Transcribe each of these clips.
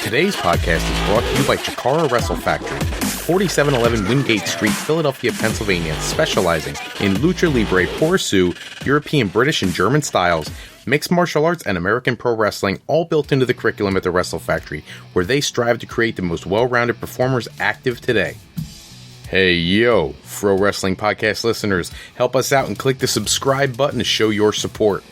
Today's podcast is brought to you by Chikara Wrestle Factory, 4711 Wingate Street, Philadelphia, Pennsylvania, specializing in lucha libre, Porosu, European, British, and German styles, mixed martial arts, and American pro wrestling, all built into the curriculum at the Wrestle Factory, where they strive to create the most well-rounded performers active today. Hey, yo, Fro Wrestling Podcast listeners, help us out and click the subscribe button to show your support.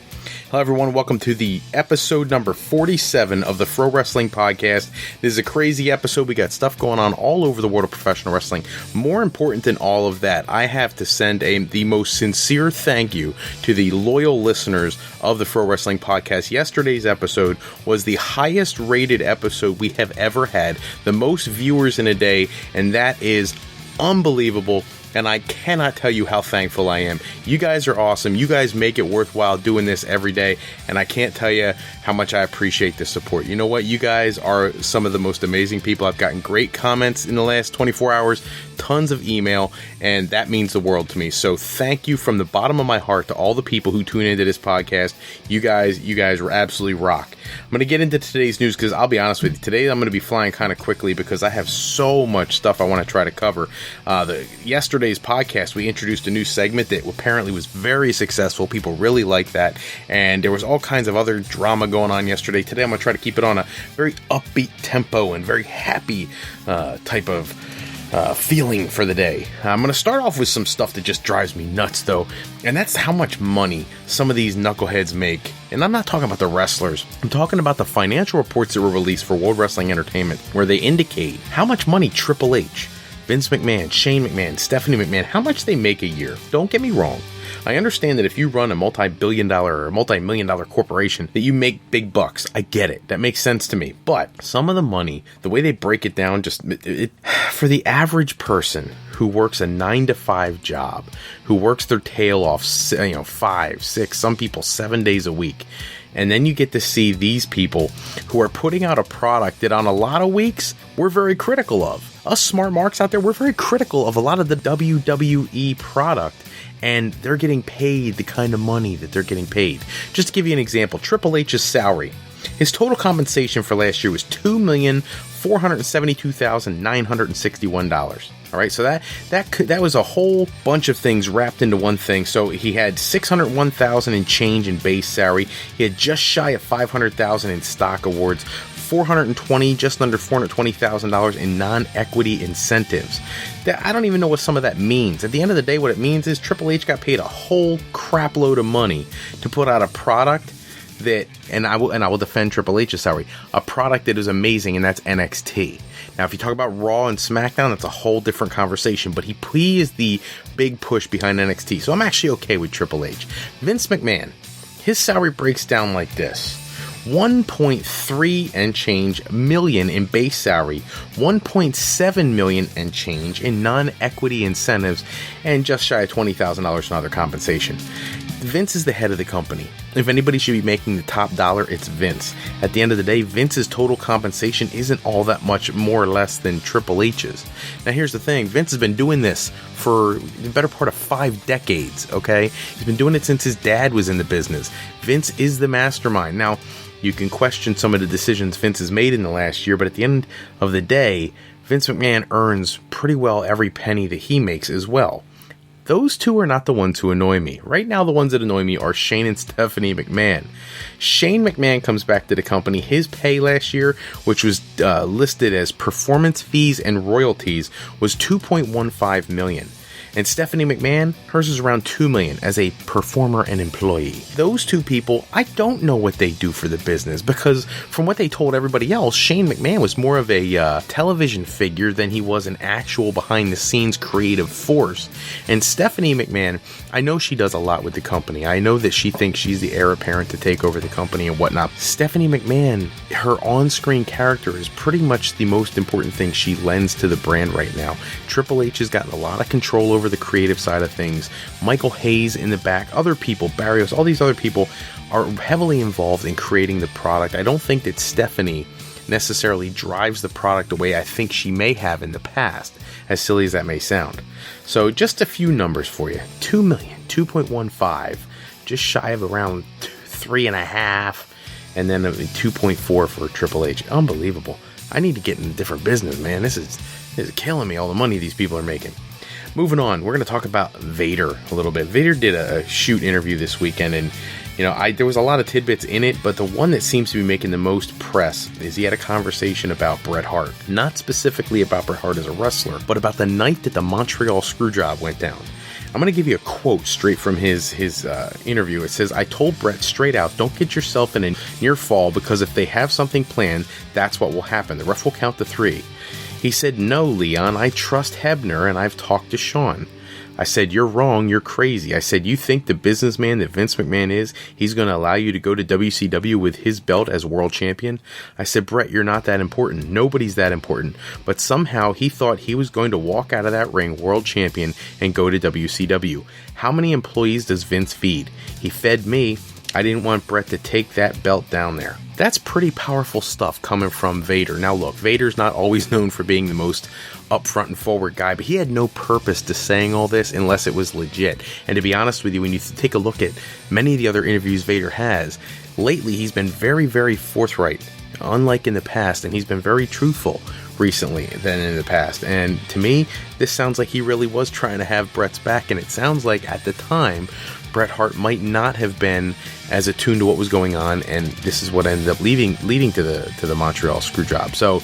Hello, everyone. Welcome to the episode number 47 of the Fro Wrestling Podcast. This is a crazy episode. We got stuff going on all over the world of professional wrestling. More important than all of that, I have to send the most sincere thank you to the loyal listeners of the Fro Wrestling Podcast. Yesterday's episode was the highest rated episode we have ever had, the most viewers in a day, and that is unbelievable. And I cannot tell you how thankful I am. You guys are awesome. You guys make it worthwhile doing this every day. And I can't tell you how much I appreciate the support. You know what? You guys are some of the most amazing people. I've gotten great comments in the last 24 hours, tons of email, and that means the world to me. So thank you from the bottom of my heart to all the people who tune into this podcast. You guys absolutely rock. I'm going to get into today's news because I'll be honest with you. Today I'm going to be flying kind of quickly because I have so much stuff I want to try to cover. Yesterday's podcast, we introduced a new segment that apparently was very successful. People really liked that. And there was all kinds of other drama going on yesterday. Today I'm going to try to keep it on a very upbeat tempo and very happy type of feeling for the day. I'm going to start off with some stuff that just drives me nuts, though, and that's how much money some of these knuckleheads make. And I'm not talking about the wrestlers. I'm talking about the financial reports that were released for World Wrestling Entertainment, where they indicate how much money Triple H, Vince McMahon, Shane McMahon, Stephanie McMahon, how much they make a year. Don't get me wrong. I understand that if you run a multi-billion-dollar or multi-million-dollar corporation, that you make big bucks. I get it. That makes sense to me. But some of the money, the way they break it down, for the average person who works a 9-to-5 job, who works their tail off, 5, 6, some people 7 days a week, and then you get to see these people who are putting out a product that on a lot of weeks, we're very critical of. Us smart marks out there, we're very critical of a lot of the WWE product. And they're getting paid the kind of money that they're getting paid. Just to give you an example, Triple H's salary, his total compensation for last year was $2,472,961. All right, so that was a whole bunch of things wrapped into one thing. So he had $601,000 in change in base salary. He had just shy of $500,000 in stock awards. Just under $420,000 in non-equity incentives. I don't even know what some of that means. At the end of the day, what it means is Triple H got paid a whole crap load of money to put out a product that, and I will defend Triple H's salary, a product that is amazing, and that's NXT. Now, if you talk about Raw and SmackDown, that's a whole different conversation, but he is the big push behind NXT, so I'm actually okay with Triple H. Vince McMahon, his salary breaks down like this. 1.3 and change million in base salary, 1.7 million and change in non-equity incentives, and just shy of $20,000 in other compensation. Vince is the head of the company. If anybody should be making the top dollar, it's Vince. At the end of the day, Vince's total compensation isn't all that much more or less than Triple H's. Now, here's the thing. Vince has been doing this for the better part of 5 decades, okay? He's been doing it since his dad was in the business. Vince is the mastermind. Now, you can question some of the decisions Vince has made in the last year, but at the end of the day, Vince McMahon earns pretty well every penny that he makes as well. Those two are not the ones who annoy me. Right now, the ones that annoy me are Shane and Stephanie McMahon. Shane McMahon comes back to the company. His pay last year, which was listed as performance fees and royalties, was $2.15 million. And Stephanie McMahon, hers is around $2 million as a performer and employee. Those two people, I don't know what they do for the business, because from what they told everybody else, Shane McMahon was more of a television figure than he was an actual behind-the-scenes creative force. And Stephanie McMahon, I know she does a lot with the company. I know that she thinks she's the heir apparent to take over the company and whatnot. Stephanie McMahon, her on-screen character is pretty much the most important thing she lends to the brand right now. Triple H has gotten a lot of control over the creative side of things. Michael Hayes in the back, other people, Barrios, all these other people are heavily involved in creating the product. I don't think that Stephanie necessarily drives the product the way I think she may have in the past, as silly as that may sound. So just a few numbers for you. 2 million, 2.15, just shy of around 3.5, and then 2.4 for Triple H. Unbelievable. I need to get in a different business, man. This is killing me, all the money these people are making. Moving on, we're going to talk about Vader a little bit. Vader did a shoot interview this weekend, and there was a lot of tidbits in it, but the one that seems to be making the most press is he had a conversation about Bret Hart. Not specifically about Bret Hart as a wrestler, but about the night that the Montreal Screwjob went down. I'm going to give you a quote straight from his interview. It says, "I told Bret straight out, don't get yourself in a near fall, because if they have something planned, that's what will happen. The ref will count to 3. He said, no, Leon, I trust Hebner and I've talked to Sean. I said, you're wrong, you're crazy. I said, you think the businessman that Vince McMahon is, he's going to allow you to go to WCW with his belt as world champion? I said, Bret, you're not that important. Nobody's that important. But somehow he thought he was going to walk out of that ring world champion and go to WCW. How many employees does Vince feed? He fed me. I didn't want Bret to take that belt down there." That's pretty powerful stuff coming from Vader. Now look, Vader's not always known for being the most upfront and forward guy, but he had no purpose to saying all this unless it was legit. And to be honest with you, when you take a look at many of the other interviews Vader has, lately he's been very, very forthright, unlike in the past, and he's been very truthful recently than in the past. And to me, this sounds like he really was trying to have Bret's back, and it sounds like at the time, Bret Hart might not have been as attuned to what was going on, and this is what ended up leading to the Montreal Screwjob. So,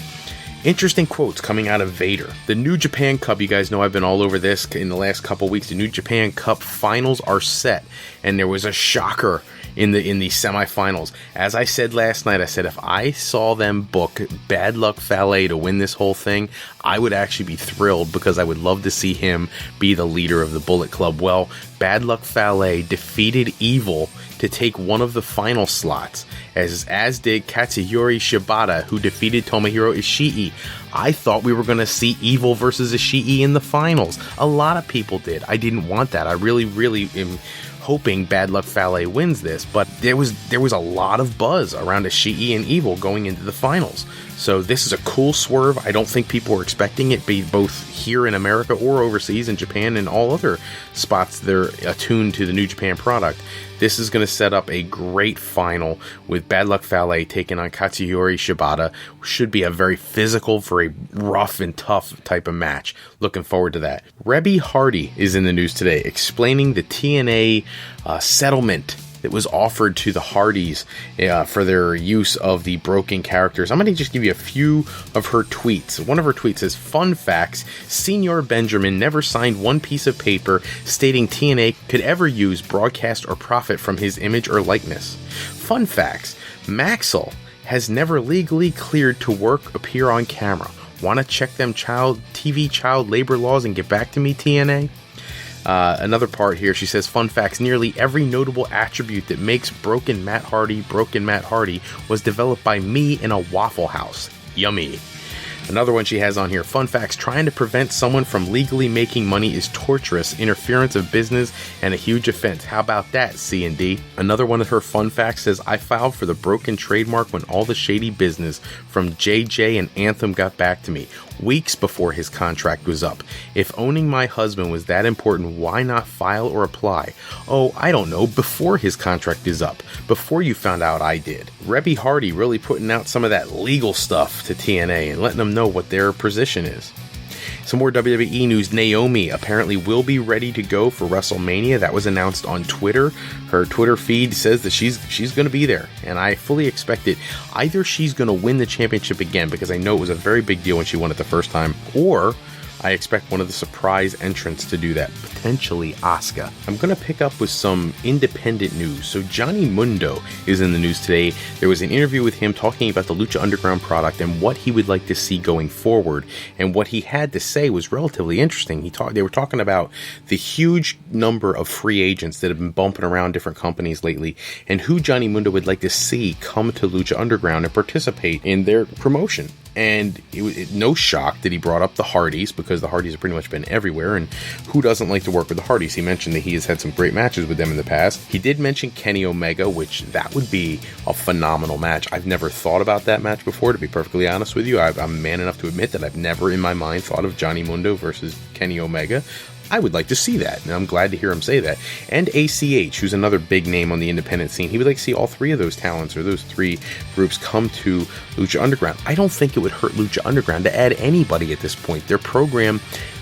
interesting quotes coming out of Vader. The New Japan Cup, you guys know I've been all over this in the last couple weeks. The New Japan Cup finals are set, and there was a shocker in the semifinals. As I said last night, I said if I saw them book Bad Luck Fale to win this whole thing, I would actually be thrilled, because I would love to see him be the leader of the Bullet Club. Well, Bad Luck Fale defeated Evil to take one of the final slots, as did Katsuyori Shibata, who defeated Tomohiro Ishii. I thought we were going to see Evil versus Ishii in the finals. A lot of people did. I didn't want that. I really, really am hoping Bad Luck Fale wins this, but there was a lot of buzz around Ishii and Evil going into the finals. So this is a cool swerve. I don't think people were expecting it, be both here in America or overseas in Japan and all other spots that are attuned to the New Japan product. This is going to set up a great final with Bad Luck Fale taking on Katsuyori Shibata. Should be a very physical, very rough and tough type of match. Looking forward to that. Reby Hardy is in the news today, explaining the TNA settlement that was offered to the Hardys for their use of the broken characters. I'm going to just give you a few of her tweets. One of her tweets says, "Fun facts, Senor Benjamin never signed one piece of paper stating TNA could ever use, broadcast, or profit from his image or likeness. Fun facts, Maxwell has never legally cleared to work, appear on camera. Want to check them TV child labor laws and get back to me, TNA?" Another part here, she says, "Fun facts, nearly every notable attribute that makes Broken Matt Hardy was developed by me in a Waffle House. Yummy." Another one she has on here, "Fun facts, trying to prevent someone from legally making money is torturous, interference of business, and a huge offense. How about that, C&D?" Another one of her fun facts says, "I filed for the broken trademark when all the shady business from JJ and Anthem got back to me, weeks before his contract was up. If owning my husband was that important, why not file or apply? Oh, I don't know, before his contract is up, before you found out I did." Reby Hardy really putting out some of that legal stuff to TNA and letting them know what their position is. Some more WWE news. Naomi apparently will be ready to go for WrestleMania. That was announced on Twitter. Her Twitter feed says that she's going to be there, and I fully expect it. Either she's going to win the championship again, because I know it was a very big deal when she won it the first time, or I expect one of the surprise entrants to do that, potentially Asuka. I'm going to pick up with some independent news. So Johnny Mundo is in the news today. There was an interview with him talking about the Lucha Underground product and what he would like to see going forward. And what he had to say was relatively interesting. They were talking about the huge number of free agents that have been bumping around different companies lately, and who Johnny Mundo would like to see come to Lucha Underground and participate in their promotion. And no shock that he brought up the Hardys, because the Hardys have pretty much been everywhere, and who doesn't like to work with the Hardys? He mentioned that he has had some great matches with them in the past. He did mention Kenny Omega, which that would be a phenomenal match. I've never thought about that match before, to be perfectly honest with you. I'm man enough to admit that I've never in my mind thought of Johnny Mundo versus Kenny Omega. I would like to see that, and I'm glad to hear him say that. And ACH, who's another big name on the independent scene, he would like to see all three of those talents, or those three groups, come to Lucha Underground. I don't think it would hurt Lucha Underground to add anybody at this point. Their program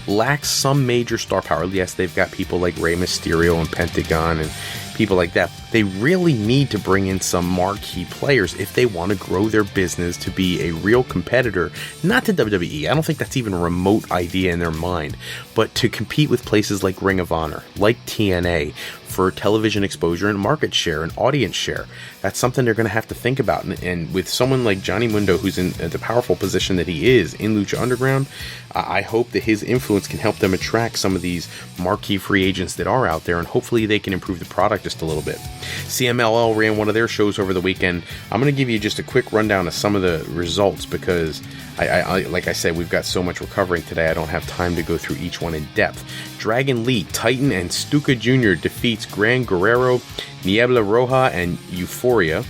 lacks some major star power. Yes, they've got people like Rey Mysterio and Pentagon and people like that. They really need to bring in some marquee players if they want to grow their business to be a real competitor, not to WWE. I don't think that's even a remote idea in their mind, but to compete with places like Ring of Honor, like TNA, for television exposure and market share and audience share. That's something they're going to have to think about. And with someone like Johnny Mundo, who's in the powerful position that he is in Lucha Underground, I hope that his influence can help them attract some of these marquee free agents that are out there, and hopefully they can improve the product just a little bit. CMLL ran one of their shows over the weekend. I'm going to give you just a quick rundown of some of the results, because I like I said, we've got so much we're covering today, I don't have time to go through each one in depth. Dragon Lee, Titan, and Stuka Jr. defeats Gran Guerrero, Niebla Roja, and Euphoria.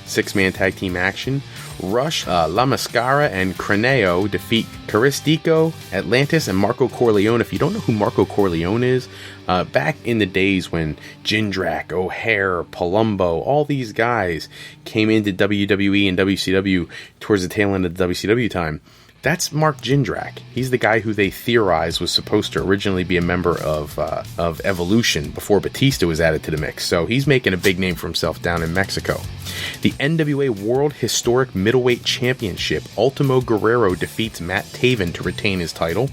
6-man tag team action. Rush, La Mascara, and Craneo defeat Caristico, Atlantis, and Marco Corleone. If you don't know who Marco Corleone is, back in the days when Jindrak, O'Hare, Palumbo, all these guys came into WWE and WCW towards the tail end of the WCW time, that's Mark Jindrak. He's the guy who they theorized was supposed to originally be a member of Evolution before Batista was added to the mix. So he's making a big name for himself down in Mexico. The NWA World Historic Middleweight Championship, Ultimo Guerrero defeats Matt Taven to retain his title.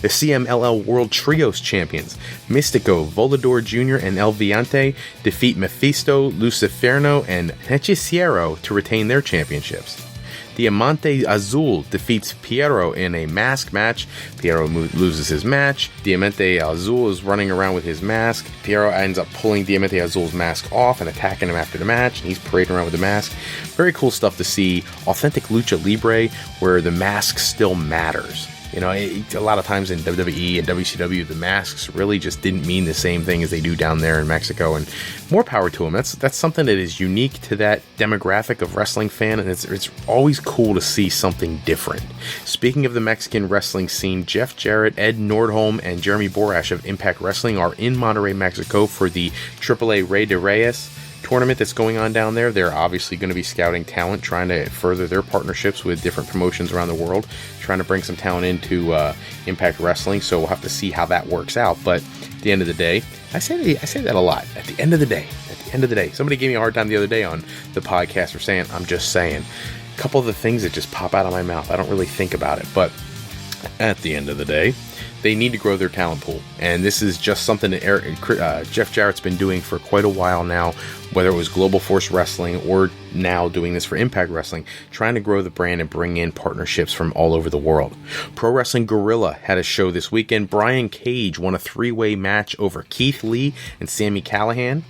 The CMLL World Trios Champions, Mystico, Volador Jr., and El Viante defeat Mephisto, Luciferno, and Hechicero to retain their championships. Diamante Azul defeats Piero in a mask match. Piero loses his match. Diamante Azul is running around with his mask. Piero ends up pulling Diamante Azul's mask off and attacking him after the match, and he's parading around with the mask. Very cool stuff to see. Authentic Lucha Libre where the mask still matters. You know, a lot of times in WWE and WCW, the masks really just didn't mean the same thing as they do down there in Mexico, and more power to them. That's something that is unique to that demographic of wrestling fan, and it's always cool to see something different. Speaking of the Mexican wrestling scene, Jeff Jarrett, Ed Nordholm, and Jeremy Borash of Impact Wrestling are in Monterrey, Mexico for the AAA Rey de Reyes tournament that's going on down there. They're obviously going to be scouting talent, trying to further their partnerships with different promotions around the world, trying to bring some talent into Impact Wrestling. So we'll have to see how that works out. But at the end of the day, I say that a lot. At the end of the day, somebody gave me a hard time the other day on the podcast for saying, I'm just saying. A couple of the things that just pop out of my mouth. I don't really think about it, but at the end of the day, they need to grow their talent pool, and this is just something that Jeff Jarrett's been doing for quite a while now, whether it was Global Force Wrestling or now doing this for Impact Wrestling, trying to grow the brand and bring in partnerships from all over the world. Pro Wrestling Guerrilla had a show this weekend. Brian Cage won a 3-way match over Keith Lee and Sami Callihan.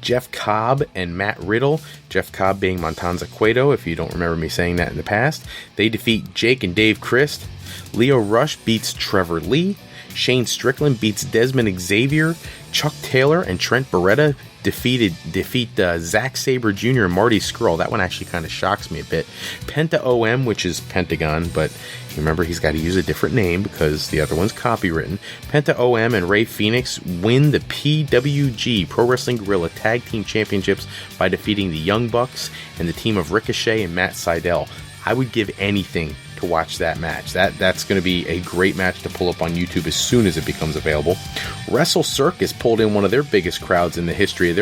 Jeff Cobb and Matt Riddle, Jeff Cobb being Montanza Cueto, if you don't remember me saying that in the past, they defeat Jake and Dave Christ. Leo Rush beats Trevor Lee. Shane Strickland beats Desmond Xavier. Chuck Taylor and Trent Beretta defeat Zack Sabre Jr. and Marty Scurll. That one actually kind of shocks me a bit. Penta OM, which is Pentagon, but remember he's got to use a different name because the other one's copywritten. Penta OM and Ray Phoenix win the PWG, Pro Wrestling Guerrilla Tag Team Championships, by defeating the Young Bucks and the team of Ricochet and Matt Sydal. I would give anything to watch that match. That's going to be a great match to pull up on YouTube as soon as it becomes available. Wrestle Circus pulled in one of their biggest crowds in the history of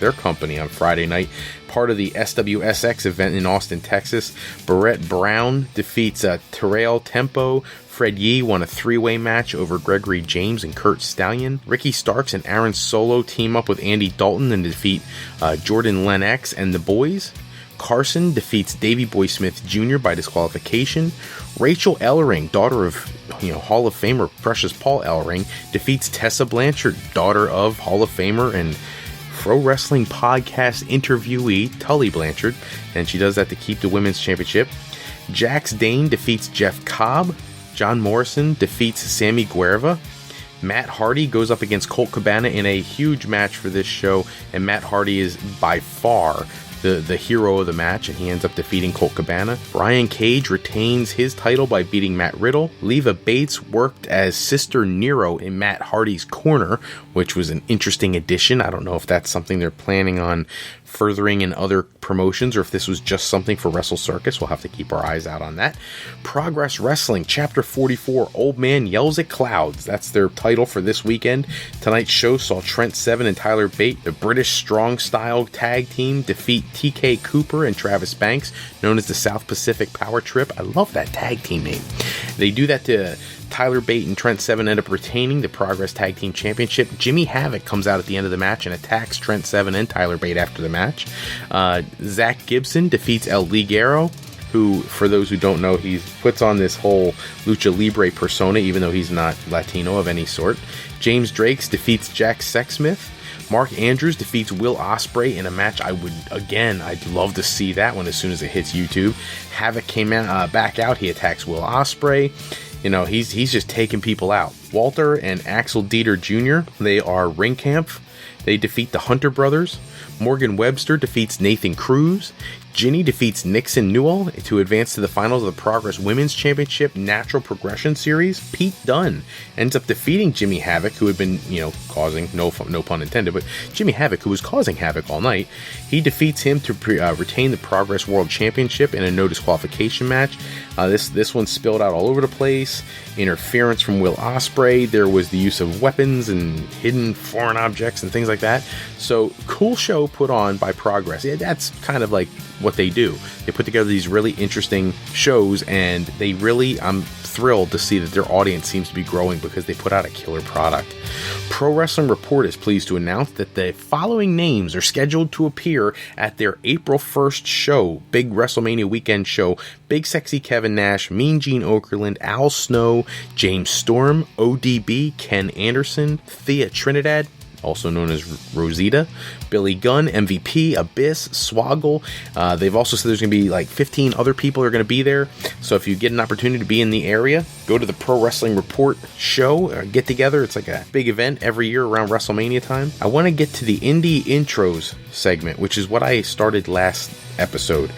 their company on Friday night, part of the SWSX event in Austin, Texas. Barrett Brown defeats Terrell Tempo. Fred Yee won a 3-way match over Gregory James and Kurt Stallion. Ricky Starks and Aaron Solo team up with Andy Dalton and defeat Jordan Lennox and the Boys. Carson defeats Davey Boy Smith Jr. by disqualification. Rachel Ellering, daughter of Hall of Famer Precious Paul Ellering, defeats Tessa Blanchard, daughter of Hall of Famer and Pro Wrestling Podcast interviewee Tully Blanchard, and she does that to keep the women's championship. Jax Dane defeats Jeff Cobb. John Morrison defeats Sammy Guerra. Matt Hardy goes up against Colt Cabana in a huge match for this show, and Matt Hardy is by far the hero of the match, and he ends up defeating Colt Cabana. Brian Cage retains his title by beating Matt Riddle. Leva Bates worked as Sister Nero in Matt Hardy's corner, which was an interesting addition. I don't know if that's something they're planning on furthering in other promotions, or if this was just something for Wrestle Circus. We'll have to keep our eyes out on that. Progress Wrestling, Chapter 44, Old Man Yells at Clouds. That's their title for this weekend. Tonight's show saw Trent Seven and Tyler Bate, the British Strong Style tag team, defeat TK Cooper and Travis Banks, known as the South Pacific Power Trip. I love that tag team name. They do that to Tyler Bate and Trent Seven end up retaining the Progress Tag Team Championship. Jimmy Havoc comes out at the end of the match and attacks Trent Seven and Tyler Bate after the match. Zach Gibson defeats El Ligero, who, for those who don't know, he puts on this whole Lucha Libre persona, even though he's not Latino of any sort. James Drakes defeats Jack Sexsmith. Mark Andrews defeats Will Ospreay in a match I'd love to see that one as soon as it hits YouTube. Havoc came back out. He attacks Will Ospreay. You know, he's just taking people out. Walter and Axel Dieter Jr., they are ring camp. They defeat the Hunter Brothers. Morgan Webster defeats Nathan Cruz. Ginny defeats Nixon Newell to advance to the finals of the Progress Women's Championship Natural Progression Series. Pete Dunne ends up defeating Jimmy Havoc, who had been, causing, no pun intended, but Jimmy Havoc, who was causing havoc all night. He defeats him to retain the Progress World Championship in a no disqualification match. This one spilled out all over the place. Interference from Will Ospreay. There was the use of weapons and hidden foreign objects and things like that. So, cool show put on by Progress. Yeah, that's kind of like what they do. They put together these really interesting shows, and I'm thrilled to see that their audience seems to be growing because they put out a killer product. Pro Wrestling Report is pleased to announce that the following names are scheduled to appear at their April 1st show, big WrestleMania weekend show. Big Sexy Kevin Nash, Mean Gene Okerlund, Al Snow, James Storm, ODB, Ken Anderson, Thea Trinidad, also known as Rosita, Billy Gunn, MVP, Abyss, Swoggle. They've also said there's going to be like 15 other people who are going to be there. So if you get an opportunity to be in the area, go to the Pro Wrestling Report show, get together. It's like a big event every year around WrestleMania time. I want to get to the indie intros segment, which is what I started last episode.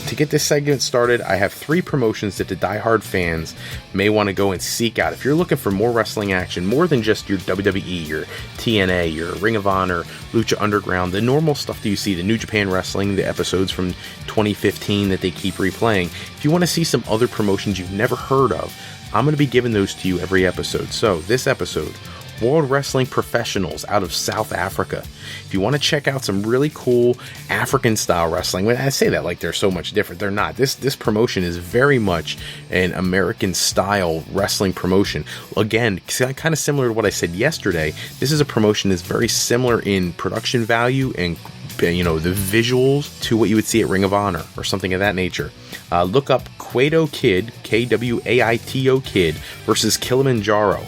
To get this segment started, I have 3 promotions that the diehard fans may want to go and seek out. If you're looking for more wrestling action, more than just your WWE, your TNA, your Ring of Honor, Lucha Underground, the normal stuff that you see, the New Japan Wrestling, the episodes from 2015 that they keep replaying. If you want to see some other promotions you've never heard of, I'm going to be giving those to you every episode. So, this episode, World Wrestling Professionals out of South Africa. If you want to check out some really cool African style wrestling, when I say that like they're so much different, they're not. This promotion is very much an American style wrestling promotion. Again, kind of similar to what I said yesterday, this is a promotion that's very similar in production value and the visuals to what you would see at Ring of Honor or something of that nature. Look up Kwaito Kid, Kwaito Kid versus Kilimanjaro.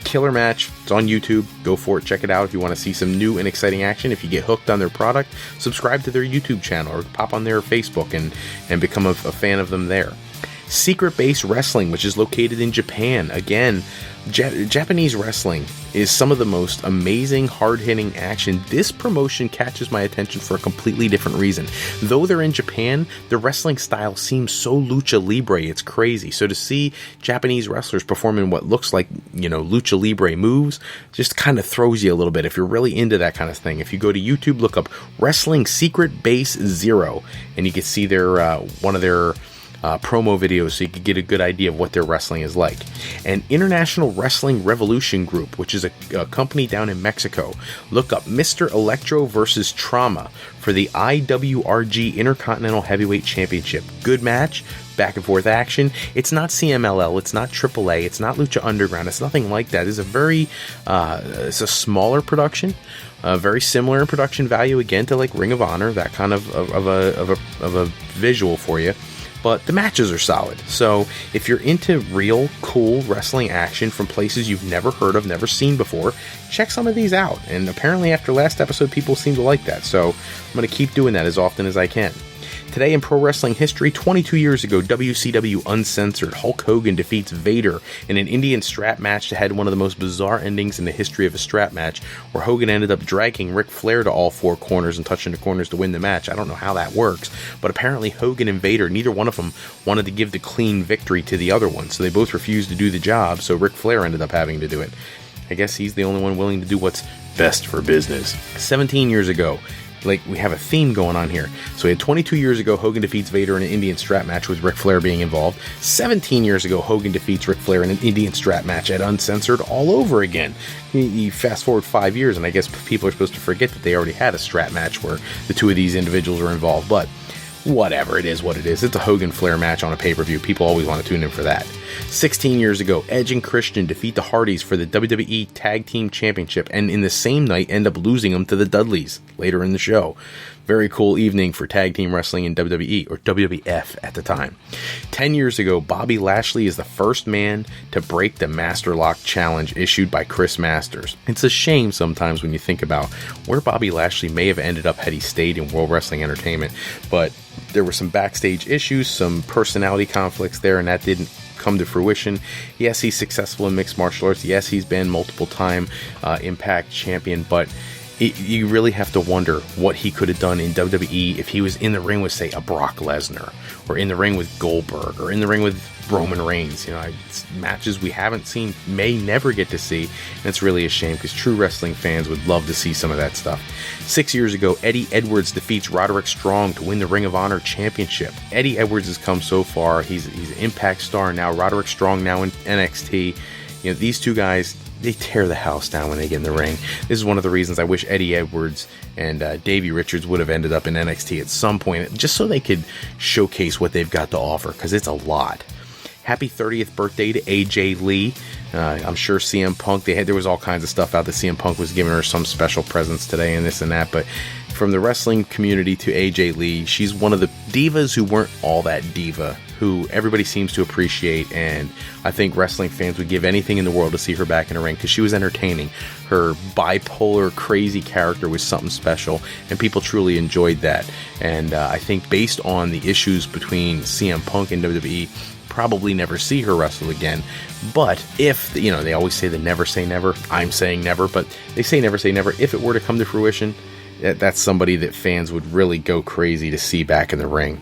Killer match. It's on YouTube. Go for it. Check it out if you want to see some new and exciting action. If you get hooked on their product, subscribe to their YouTube channel or pop on their Facebook and become a fan of them there. Secret Base Wrestling, which is located in Japan. Again, Japanese wrestling is some of the most amazing, hard-hitting action. This promotion catches my attention for a completely different reason. Though they're in Japan, the wrestling style seems so lucha libre, it's crazy. So to see Japanese wrestlers perform in what looks like, lucha libre moves, just kind of throws you a little bit if you're really into that kind of thing. If you go to YouTube, look up Wrestling Secret Base 0, and you can see their one of their promo videos so you can get a good idea of what their wrestling is like. And International Wrestling Revolution Group, which is a company down in Mexico. Look up Mr. Electro versus Trauma for the IWRG Intercontinental Heavyweight Championship. Good match, back and forth action. It's not CMLL, it's not AAA, it's not Lucha Underground, it's nothing like that. It's a smaller production. Very similar in production value, again, to like Ring of Honor, that kind of a visual for you. But the matches are solid. So if you're into real cool wrestling action from places you've never heard of, never seen before, check some of these out. And apparently after last episode, people seem to like that. So I'm going to keep doing that as often as I can. Today in pro wrestling history, 22 years ago, WCW Uncensored, Hulk Hogan defeats Vader in an Indian strap match that had one of the most bizarre endings in the history of a strap match, where Hogan ended up dragging Ric Flair to all four corners and touching the corners to win the match. I don't know how that works, but apparently Hogan and Vader, neither one of them wanted to give the clean victory to the other one, so they both refused to do the job, so Ric Flair ended up having to do it. I guess he's the only one willing to do what's best for business. 17 years ago, like, we have a theme going on here. So we had 22 years ago, Hogan defeats Vader in an Indian strap match with Ric Flair being involved. 17 years ago, Hogan defeats Ric Flair in an Indian strap match at Uncensored all over again. You fast forward 5 years, and I guess people are supposed to forget that they already had a strap match where the two of these individuals were involved. But whatever, it is what it is. It's a Hogan-Flair match on a pay-per-view. People always want to tune in for that. 16 years ago, Edge and Christian defeat the Hardys for the WWE Tag Team Championship, and in the same night end up losing them to the Dudleys later in the show. Very cool evening for tag team wrestling in WWE, or WWF at the time. 10 years ago, Bobby Lashley is the first man to break the Master Lock Challenge issued by Chris Masters. It's a shame sometimes when you think about where Bobby Lashley may have ended up had he stayed in World Wrestling Entertainment, but there were some backstage issues, some personality conflicts there, and that didn't come to fruition. Yes, he's successful in mixed martial arts. Yes, he's been multiple-time Impact champion, but you really have to wonder what he could have done in WWE if he was in the ring with, say, a Brock Lesnar, or in the ring with Goldberg, or in the ring with Roman Reigns. You know, it's matches we haven't seen, may never get to see, and it's really a shame because true wrestling fans would love to see some of that stuff. 6 years ago, Eddie Edwards defeats Roderick Strong to win the Ring of Honor Championship. Eddie Edwards has come so far. He's an Impact star now. Roderick Strong now in NXT. You know, these two guys, they tear the house down when they get in the ring. This is one of the reasons I wish Eddie Edwards and Davey Richards would have ended up in NXT at some point, just so they could showcase what they've got to offer, because it's a lot. Happy 30th birthday to AJ Lee. I'm sure CM Punk, there was all kinds of stuff out that CM Punk was giving her some special presents today and this and that, but from the wrestling community to AJ Lee, she's one of the divas who weren't all that diva, who everybody seems to appreciate, and I think wrestling fans would give anything in the world to see her back in a ring, because she was entertaining. Her bipolar, crazy character was something special, and people truly enjoyed that. And I think based on the issues between CM Punk and WWE, probably never see her wrestle again. But if, you know, they always say the never say never, I'm saying never, but they say never say never. If it were to come to fruition, that's somebody that fans would really go crazy to see back in the ring.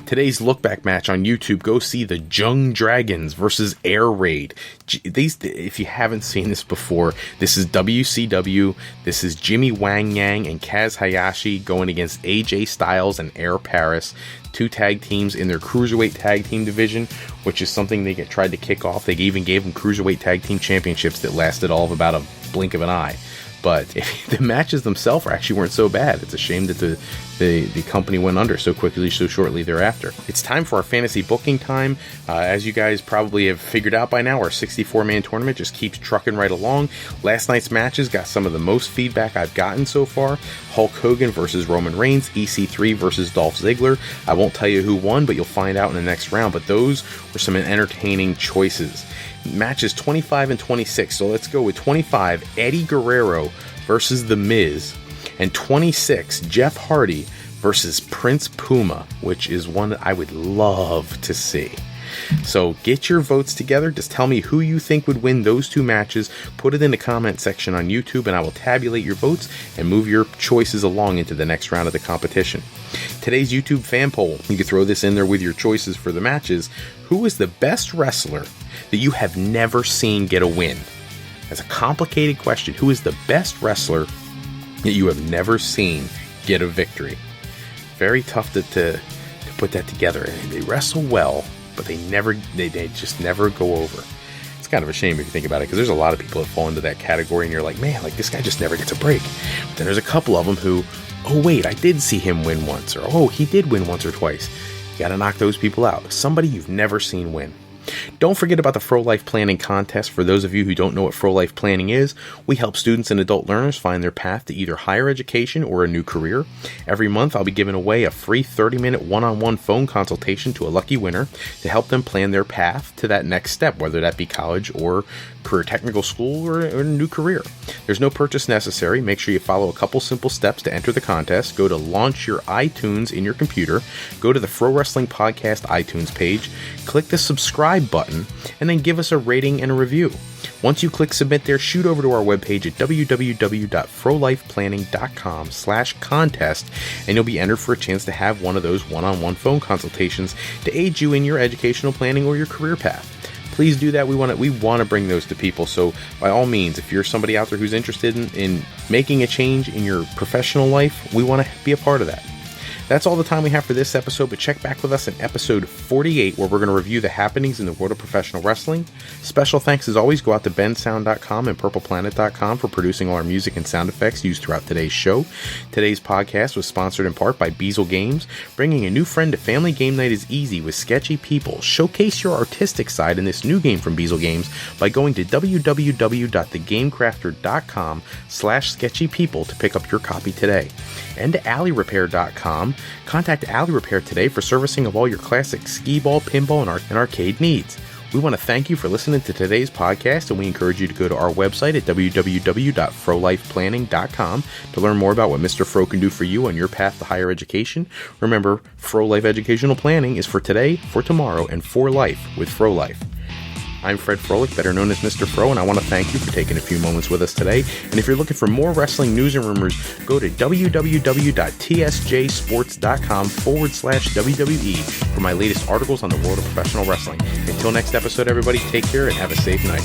Today's look back match on YouTube, go see the Jung Dragons versus Air Raid. If you haven't seen this before, this is WCW. This is Jimmy Wang Yang and Kaz Hayashi going against AJ Styles and Air Paris. Two tag teams in their Cruiserweight Tag Team division, which is something they tried to kick off. They even gave them Cruiserweight Tag Team Championships that lasted all of about a blink of an eye. But the matches themselves actually weren't so bad. It's a shame that the company went under so quickly, so shortly thereafter. It's time for our fantasy booking time. As you guys probably have figured out by now, our 64-man tournament just keeps trucking right along. Last night's matches got some of the most feedback I've gotten so far. Hulk Hogan versus Roman Reigns, EC3 versus Dolph Ziggler. I won't tell you who won, but you'll find out in the next round. But those were some entertaining choices. Matches 25 and 26. So let's go with 25, Eddie Guerrero versus The Miz, and 26, Jeff Hardy versus Prince Puma, which is one that I would love to see. So get your votes together. Just tell me who you think would win those two matches. Put it in the comment section on YouTube, and I will tabulate your votes and move your choices along into the next round of the competition. Today's YouTube fan poll, you can throw this in there with your choices for the matches. Who is the best wrestler that you have never seen get a win? That's a complicated question. Who is the best wrestler that you have never seen get a victory? Very tough to put that together. They wrestle well, but they just never go over. It's kind of a shame if you think about it, because there's a lot of people that fall into that category, and you're like, man, like this guy just never gets a break. But then there's a couple of them who, oh wait, I did see him win once, or oh, he did win once or twice. You got to knock those people out. Somebody you've never seen win. Don't forget about the Fro Life Planning Contest. For those of you who don't know what Fro Life Planning is, we help students and adult learners find their path to either higher education or a new career. Every month, I'll be giving away a free 30-minute one-on-one phone consultation to a lucky winner to help them plan their path to that next step, whether that be college or career technical school or a new career. There's no purchase necessary. Make sure you follow a couple simple steps to enter the contest. Go to launch your iTunes in your computer, go to the Fro Wrestling Podcast iTunes page, click the subscribe button, and then give us a rating and a review. Once you click submit there, shoot over to our webpage at www.frolifeplanning.com/contest, and you'll be entered for a chance to have one of those one-on-one phone consultations to aid you in your educational planning or your career path. Please do that. We want to bring those to people. So by all means, if you're somebody out there who's interested in making a change in your professional life, we want to be a part of that. That's all the time we have for this episode, but check back with us in episode 48, where we're going to review the happenings in the world of professional wrestling. Special thanks, as always, go out to bensound.com and purpleplanet.com for producing all our music and sound effects used throughout today's show. Today's podcast was sponsored in part by Beazle Games. Bringing a new friend to family game night is easy with sketchy people. Showcase your artistic side in this new game from Beazle Games by going to www.thegamecrafter.com/sketchypeople to pick up your copy today. And to alleyrepair.com. Contact Alley Repair today for servicing of all your classic skee-ball, pinball, and arcade needs. We want to thank you for listening to today's podcast, and we encourage you to go to our website at www.frolifeplanning.com to learn more about what Mr. Fro can do for you on your path to higher education. Remember, Fro Life Educational Planning is for today, for tomorrow, and for life with Fro Life. I'm Fred Froelich, better known as Mr. Fro, and I want to thank you for taking a few moments with us today. And if you're looking for more wrestling news and rumors, go to www.tsjsports.com/WWE for my latest articles on the world of professional wrestling. Until next episode, everybody, take care and have a safe night.